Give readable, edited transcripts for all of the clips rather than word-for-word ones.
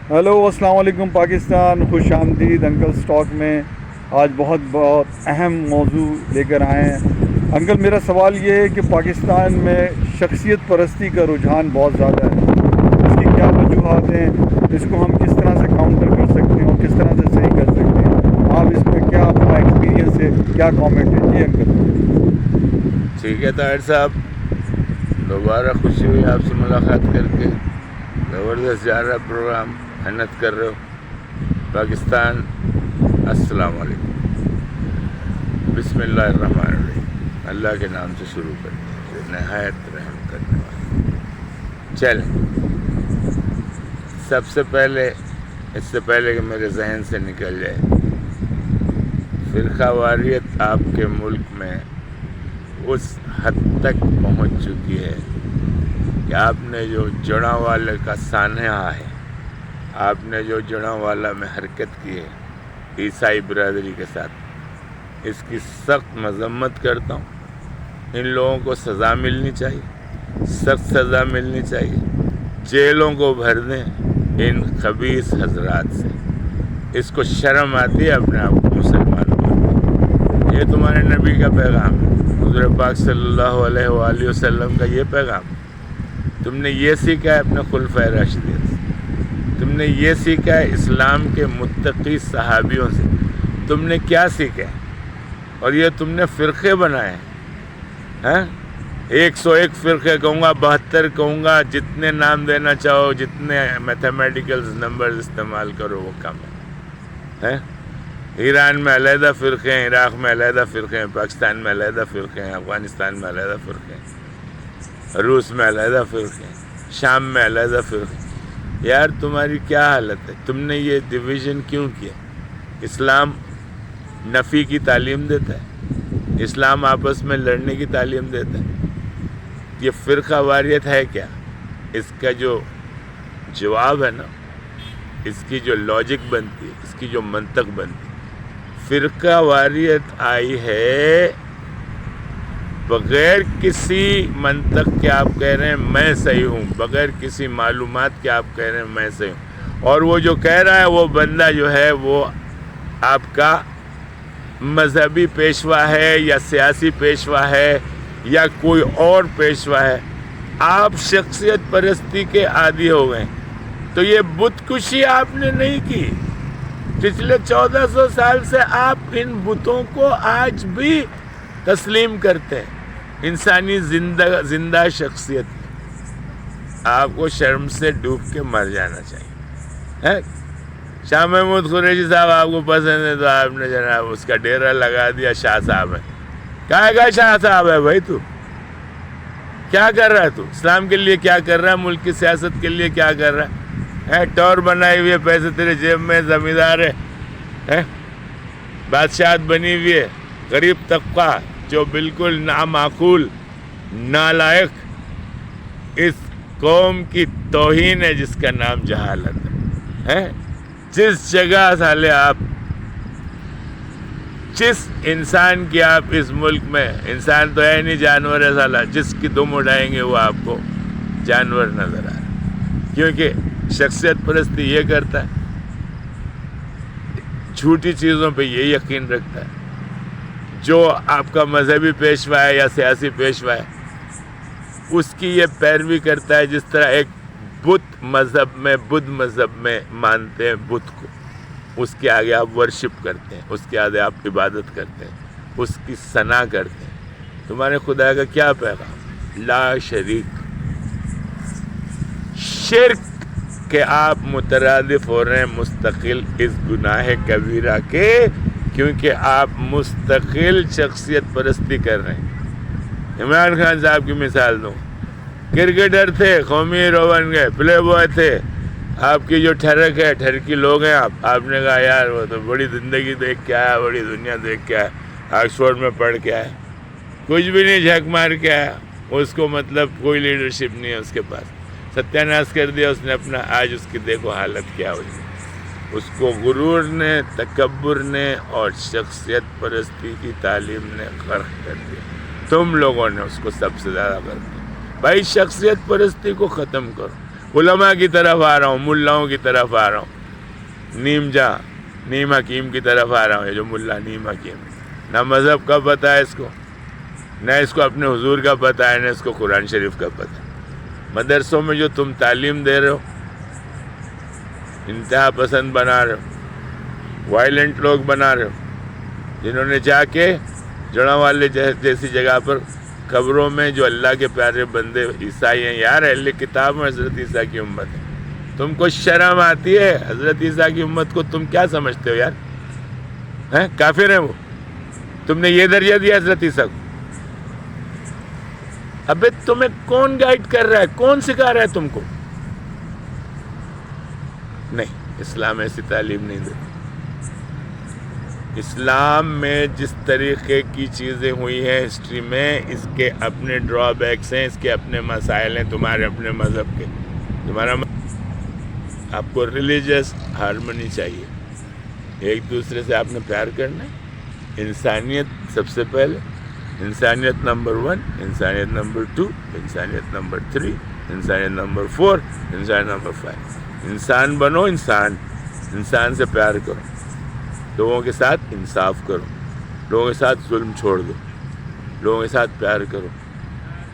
Hello, السلام علیکم پاکستان، خوش آمدید انکل سٹاک میں. آج بہت اہم موضوع لے کر آئے ہیں. انکل، میرا سوال یہ ہے کہ پاکستان میں شخصیت پرستی کا رجحان بہت زیادہ ہے. اس کی کیا وجوہات ہیں؟ اس کو ہم کس طرح سے کاؤنٹر کر سکتے ہیں اور کس طرح سے صحیح کر سکتے ہیں؟ آپ اس میں کیا اپنا ایکسپیرینس ہے، کیا کامنٹ ہے؟ جی انکل. ٹھیک ہے طاہر صاحب، دوبارہ خوشی ہوئی آپ سے ملاقات کر کے. زبردست جا رہا پروگرام، محنت کر رہے ہو. پاکستان، السلام علیکم. بسم اللہ الرحمن الرحیم. اللہ کے نام سے شروع کرتے ہیں، نہایت رحم کرنے والا. چلیں، سب سے پہلے، اس سے پہلے کہ میرے ذہن سے نکل جائے، فرقہ واریت آپ کے ملک میں اس حد تک پہنچ چکی ہے کہ آپ نے جو جڑاں والے کا سانحہ ہے، آپ نے جو جڑاں والا میں حرکت کی ہے عیسائی برادری کے ساتھ، اس کی سخت مذمت کرتا ہوں. ان لوگوں کو سزا ملنی چاہیے، سخت سزا ملنی چاہیے. جیلوں کو بھر دیں ان خبیث حضرات سے. اس کو شرم آتی ہے اپنے آپ کو مسلمان بولتے. یہ تمہارے نبی کا پیغام ہے، حضور پاک صلی اللہ علیہ وآلہ وسلم کا یہ پیغام. تم نے یہ سیکھا ہے اپنے خلفائے راشدین سے، تم نے یہ سیکھا ہے اسلام کے متقی صحابیوں سے. تم نے کیا سیکھا ہے؟ اور یہ تم نے فرقے بنائے ہیں. 101 فرقے کہوں گا، 72 کہوں گا، جتنے نام دینا چاہو، جتنے میتھمیٹیکل نمبرز استعمال کرو وہ کم ہے. ایران میں علیحدہ فرقے ہیں، عراق میں علیحدہ فرقے ہیں، پاکستان میں علیحدہ فرقے ہیں، افغانستان میں علیحدہ فرقے ہیں، روس میں علیحدہ فرقے ہیں، شام میں علیحدہ فرقے ہیں. یار تمہاری کیا حالت ہے؟ تم نے یہ ڈویژن کیوں کیا؟ اسلام نفی کی تعلیم دیتا ہے، اسلام آپس میں لڑنے کی تعلیم دیتا ہے. یہ فرقہ واریت ہے کیا؟ اس کا جو جواب ہے نا، اس کی جو لاجک بنتی ہے، اس کی جو منطق بنتی ہے، فرقہ واریت آئی ہے بغیر کسی منطق کے. آپ کہہ رہے ہیں میں صحیح ہوں، بغیر کسی معلومات کے آپ کہہ رہے ہیں میں صحیح ہوں. اور وہ جو کہہ رہا ہے وہ بندہ جو ہے وہ آپ کا مذہبی پیشوا ہے یا سیاسی پیشوا ہے یا کوئی اور پیشوا ہے. آپ شخصیت پرستی کے عادی ہو گئے. تو یہ بت کشی آپ نے نہیں کی. پچھلے 1400 سال سے آپ ان بتوں کو آج بھی تسلیم کرتے ہیں. انسانی زندہ شخصیت. آپ کو شرم سے ڈوب کے مر جانا چاہیے. شاہ محمود قریشی صاحب آپ کو پسند ہے تو آپ نے جناب اس کا ڈیرا لگا دیا. شاہ صاحب ہے، کہاں کا شاہ صاحب ہے بھائی؟ تو کیا کر رہا ہے؟ تو اسلام کے لیے کیا کر رہا ہے؟ ملک کی سیاست کے لیے کیا کر رہا ہے؟ ٹور بنائی ہوئی ہے، پیسے تیرے جیب میں، زمیندار ہے، بادشاہت بنی ہوئی ہے. غریب طبقہ جو بالکل نامعقول، نالائق، اس قوم کی توہین ہے جس کا نام جہالت ہے. جس جگہ سالے آپ، جس انسان کی آپ اس ملک میں، انسان تو ہے نہیں، جانور ہے سالہ، جس کی دم اڑائیں گے وہ آپ کو جانور نظر آ رہا ہے. کیونکہ شخصیت پرستی یہ کرتا ہے، جھوٹی چیزوں پہ یہ یقین رکھتا ہے. جو آپ کا مذہبی پیشوا ہے یا سیاسی پیشوا ہے اس کی یہ پیروی کرتا ہے. جس طرح ایک بدھ مذہب میں مانتے ہیں بت کو، اس کے آگے آپ ورشپ کرتے ہیں، اس کے آگے آپ عبادت کرتے ہیں، اس کی ثنا کرتے ہیں. تمہارے خدا کا کیا پیغام؟ لا شریک. شرک کہ آپ مترادف ہو رہے ہیں مستقل اس گناہ کبیرہ کے، کیونکہ آپ مستقل شخصیت پرستی کر رہے ہیں. عمران خان صاحب کی مثال دوں، کرکٹر تھے، قومی ہیرو بن گئے، پلے بوائے تھے. آپ کی جو ٹھرک ہے، ٹھرکی لوگ ہیں، آپ نے کہا یار وہ تو بڑی زندگی دیکھ کے آیا، بڑی دنیا دیکھ کے آیا، آکسفورڈ میں پڑھ کے آیا، کچھ بھی نہیں، جھک مار کے آیا. اس کو مطلب کوئی لیڈرشپ نہیں ہے اس کے پاس. ستیہ ناش کر دیا اس نے اپنا. آج اس کی دیکھو حالت کیا ہوئی. اس کو غرور نے، تکبر نے اور شخصیت پرستی کی تعلیم نے غرق کر دیا. تم لوگوں نے اس کو سب سے زیادہ غرق کیا. بھائی شخصیت پرستی کو ختم کرو. علماء کی طرف آ رہا ہوں، ملاؤں کی طرف آ رہا ہوں، نیم حکیم کی طرف آ رہا ہوں. یہ جو ملا نیم حکیم نہ مذہب کا پتہ ہے اس کو، نہ اس کو اپنے حضور کا پتہ ہے، نہ اس کو قرآن شریف کا پتہ ہے. مدرسوں میں جو تم تعلیم دے رہے ہو انتہا پسند بنا رہے ہو، وائلنٹ لوگ بنا رہے ہو، جنہوں نے جا کے جڑاں والے جیسی جگہ پر قبروں میں جو اللہ کے پیارے بندے عیسائی ہیں، یار اہل کتاب میں حضرت عیسیٰ کی امت ہے، تم کو شرم آتی ہے؟ حضرت عیسیٰ کی امت کو تم کیا سمجھتے ہو یار؟ ہیں کافر ہیں وہ؟ تم نے یہ درجہ دیا حضرت عیسیٰ کو؟ ابے تمہیں کون گائیڈ کر رہا ہے؟ کون سکھا رہا ہے تم کو؟ نہیں، اسلام ایسی تعلیم نہیں دیتا. اسلام میں جس طریقے کی چیزیں ہوئی ہیں ہسٹری میں، اس کے اپنے ڈرا بیکس ہیں، اس کے اپنے مسائل ہیں. تمہارے اپنے مذہب کے، آپ کو ریلیجس ہارمنی چاہیے، ایک دوسرے سے آپ نے پیار کرنا ہے. انسانیت سب سے پہلے، انسانیت نمبر 1، انسانیت نمبر 2، انسانیت نمبر 3، انسانیت نمبر 4، انسانیت نمبر 5. انسان بنو، انسان سے پیار کرو، لوگوں کے ساتھ انصاف کرو، لوگوں کے ساتھ ظلم چھوڑ دو، لوگوں کے ساتھ پیار کرو،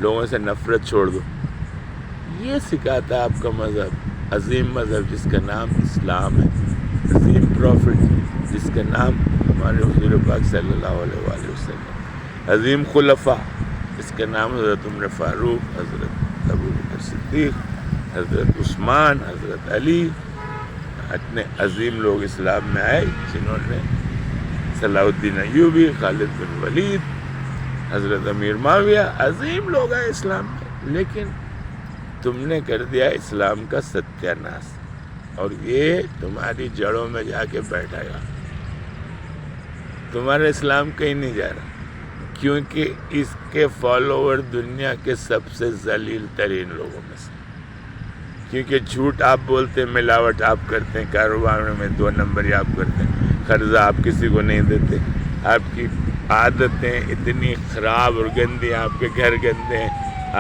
لوگوں سے نفرت چھوڑ دو. یہ سکھاتا ہے آپ کا مذہب، عظیم مذہب جس کا نام اسلام ہے، عظیم پروفٹ جس کا نام ہمارے حضور پاک صلی اللہ علیہ وآلہ وسلم، عظیم خلفاء جس کا نام حضرت عمر فاروق، حضرت ابوبکر صدیق، حضرت عثمان، حضرت علی. اتنے عظیم لوگ اسلام میں آئے جنہوں نے صلاح الدین ایوبی، خالد بن ولید، حضرت امیر معاویہ، عظیم لوگ آئے اسلام میں. لیکن تم نے کر دیا اسلام کا ستیہ ناش، اور یہ تمہاری جڑوں میں جا کے بیٹھا گا. تمہارا اسلام کہیں نہیں جا رہا، کیونکہ اس کے فالوور دنیا کے سب سے ذلیل ترین لوگوں میں سے. کیونکہ جھوٹ آپ بولتے ہیں، ملاوٹ آپ کرتے ہیں، کاروبار میں 2 نمبری آپ کرتے ہیں، قرضہ آپ کسی کو نہیں دیتے. آپ کی عادتیں اتنی خراب اور گندی، آپ کے گھر گندے ہیں،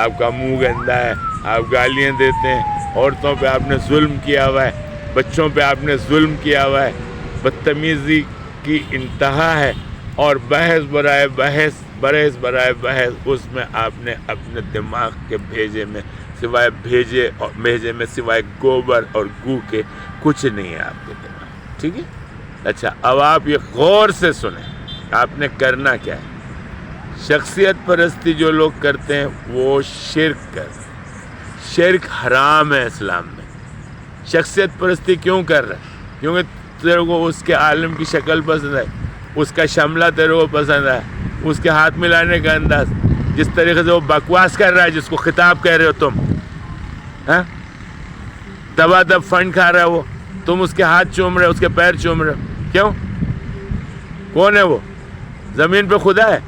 آپ کا منہ گندا ہے، آپ گالیاں دیتے ہیں، عورتوں پہ آپ نے ظلم کیا ہوا ہے، بچوں پہ آپ نے ظلم کیا ہوا ہے، بدتمیزی کی انتہا ہے. اور بحث برائے بحث اس میں آپ نے اپنے دماغ کے بھیجے میں سوائے گوبر اور گو کے کچھ نہیں ہے آپ کے دماغ. ٹھیک ہے؟ اچھا، اب آپ یہ غور سے سنیں، آپ نے کرنا کیا ہے. شخصیت پرستی جو لوگ کرتے ہیں وہ شرک کرتے ہیں. شرک حرام ہے اسلام میں. شخصیت پرستی کیوں کر رہا ہے؟ کیونکہ تیرے کو اس کے عالم کی شکل پسند ہے، اس کا شملہ تیرے کو پسند ہے، اس کے ہاتھ ملانے کا انداز، جس طریقے سے وہ بکواس کر رہا ہے جس کو خطاب کہہ رہے ہو تم، ہاں دبا دب فنڈ کھا رہا ہے وہ، تم اس کے ہاتھ چوم رہے ہو، اس کے پیر چوم رہے ہو. کیوں؟ کون ہے وہ؟ زمین پہ خدا ہے؟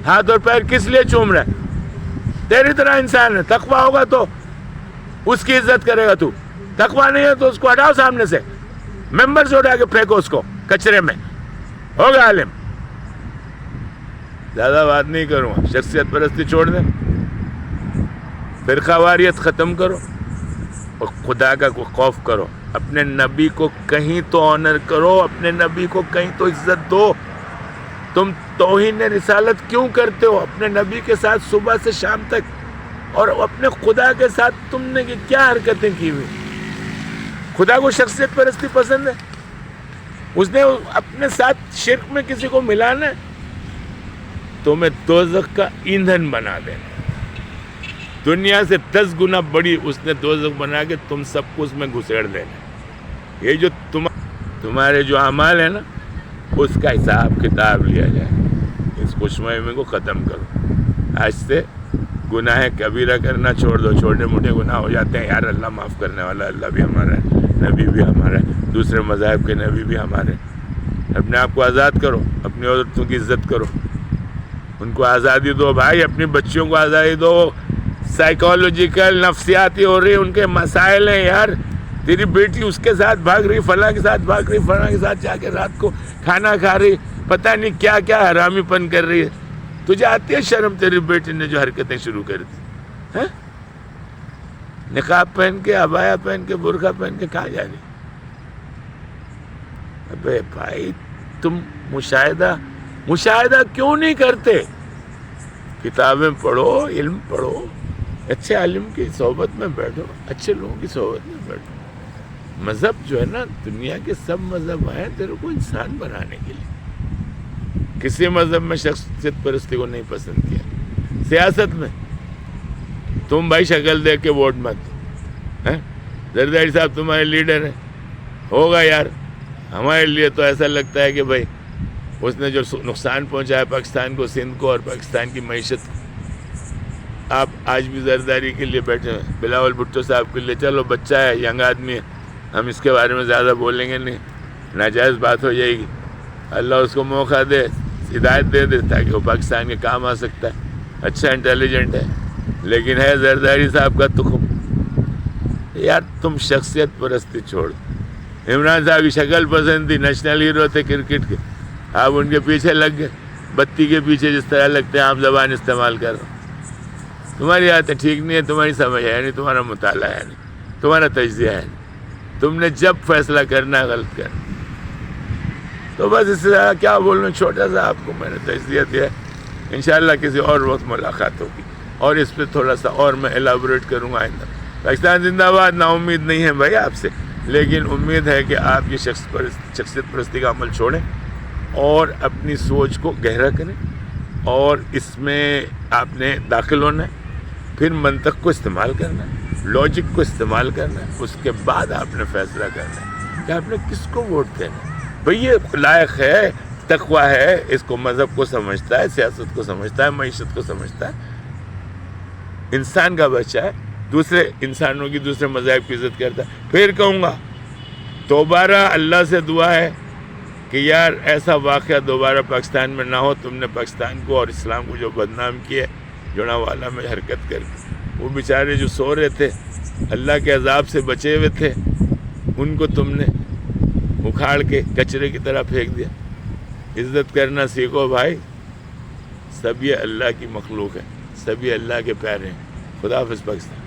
ہاتھ اور پیر کس لیے چوم رہا ہے؟ تیری طرح انسان ہے، تقویٰ ہوگا تو اس کی عزت کرے گا. تو تقویٰ نہیں ہے تو اس کو ہٹاؤ سامنے سے، ممبر سے اٹھا کے پھینکو اس کو کچرے میں. ہوگا عالم. زیادہ بات نہیں کروں گا. شخصیت پرستی چھوڑ دیں، فرقہ واریت ختم کرو، اور خدا کا خوف کرو. اپنے نبی کو کہیں تو آنر کرو، اپنے نبی کو کہیں تو عزت دو. تم توہین رسالت کیوں کرتے ہو اپنے نبی کے ساتھ صبح سے شام تک، اور اپنے خدا کے ساتھ تم نے کیا حرکتیں کی ہوئی؟ خدا کو شخصیت پرستی پسند ہے، اس نے اپنے ساتھ شرک میں کسی کو ملانا ہے، تمہیں دوزخ کا ایندھن بنا دینا. دنیا سے 10 گنا بڑی اس نے دوزخ بنا کے تم سب کو اس میں گھسیڑ دینا. یہ جو تمہارے جو اعمال ہیں نا، اس کا حساب کتاب لیا جائے. اس خوشمئی کو ختم کرو. آج سے گناہ کبیرہ کرنا چھوڑ دو. چھوٹے موٹے گناہ ہو جاتے ہیں یار، اللہ معاف کرنے والا، اللہ بھی ہمارا ہے، نبی بھی ہمارا ہے، دوسرے مذاہب کے نبی بھی ہمارے. اپنے آپ کو آزاد کرو، اپنی عورتوں کی عزت کرو، ان کو آزادی دو بھائی، اپنی بچیوں کو آزادی دو. سائیکالوجیکل نفسیاتی ہو رہی، ان کے مسائل ہیں یار. تیری بیٹی اس کے ساتھ بھاگ رہی، فلاں کے ساتھ بھاگ رہی، فلاں کے ساتھ جا کے رات کو کھانا کھا رہی، پتہ نہیں کیا کیا حرامی پن کر رہی ہے. تجھے آتی ہے شرم؟ تیری بیٹی نے جو حرکتیں شروع کر دی، نقاب پہن کے، عبایا پہن کے، برقع پہن کے کہاں جا رہی؟ ابے بھائی تم مشاہدہ کیوں نہیں کرتے؟ کتابیں پڑھو، علم پڑھو، اچھے عالم کی صحبت میں بیٹھو، اچھے لوگوں کی صحبت میں بیٹھو۔ مذہب جو ہے نا، دنیا کے سب مذہب ہیں تیرے کو انسان بنانے کے لیے۔ کسی مذہب میں شخصیت پرستی کو نہیں پسند کیا۔ سیاست میں تم بھائی شکل دیکھ کے ووٹ مت دو۔ زرداری صاحب تمہارے لیڈر ہیں، ہوگا یار، ہمارے لیے تو ایسا لگتا ہے کہ بھائی اس نے جو نقصان پہنچایا پاکستان کو، سندھ کو اور پاکستان کی معیشت کو، آپ آج بھی زرداری کے لیے بیٹھے ہیں۔ بلاول بھٹو صاحب کے لیے چلو بچہ ہے، ینگ آدمی ہے، ہم اس کے بارے میں زیادہ بولیں گے نہیں، ناجائز بات ہو جائے گی۔ اللہ اس کو موقع دے، ہدایت دے تاکہ وہ پاکستان کے کام آ سکتا ہے، اچھا انٹیلیجنٹ ہے، لیکن ہے زرداری صاحب کا تخم۔ یار تم شخصیت پرستی چھوڑ۔ عمران صاحب کی شکل پسند تھی، نیشنل ہیرو تھے کرکٹ کے، آپ ان کے پیچھے لگ گئے، بتی کے پیچھے جس طرح لگتے ہیں آپ زبان استعمال کر رہے ہو۔ تمہاری عادتیں ٹھیک نہیں ہے، تمہاری سمجھ ہے نہیں، تمہارا مطالعہ ہے نہیں، تمہارا تجزیہ ہے نہیں، تم نے جب فیصلہ کرنا ہے غلط کرنا۔ تو بس اس سے زیادہ کیا بولوں، چھوٹا سا آپ کو میں نے تجزیہ دیا ہے۔ انشاءاللہ کسی اور وقت ملاقات ہوگی اور اس پہ تھوڑا سا اور میں ایلابوریٹ کروں گا آئندہ۔ پاکستان زندہ باد، نا امید نہیں ہے بھائی آپ سے، لیکن امید ہے کہ آپ یہ شخصیت پرستی کا عمل چھوڑیں اور اپنی سوچ کو گہرا کریں، اور اس میں آپ نے داخل ہونا ہے، پھر منطق کو استعمال کرنا ہے، لاجک کو استعمال کرنا ہے، اس کے بعد آپ نے فیصلہ کرنا ہے کہ آپ نے کس کو ووٹ دینا ہے۔ بھئی یہ لائق ہے، تقویٰ ہے، اس کو مذہب کو سمجھتا ہے، سیاست کو سمجھتا ہے، معیشت کو سمجھتا ہے، انسان کا بچہ ہے، دوسرے انسانوں کی، دوسرے مذاہب کی عزت کرتا ہے۔ پھر کہوں گا دوبارہ اللہ سے دعا ہے کہ یار ایسا واقعہ دوبارہ پاکستان میں نہ ہو۔ تم نے پاکستان کو اور اسلام کو جو بدنام کیا ہے جڑاں والا میں حرکت کر کے، وہ بیچارے جو سو رہے تھے، اللہ کے عذاب سے بچے ہوئے تھے، ان کو تم نے اکھاڑ کے کچرے کی طرح پھینک دیا۔ عزت کرنا سیکھو بھائی، سب یہ اللہ کی مخلوق ہے، سب یہ اللہ کے پیارے ہیں۔ خدا حافظ پاکستان۔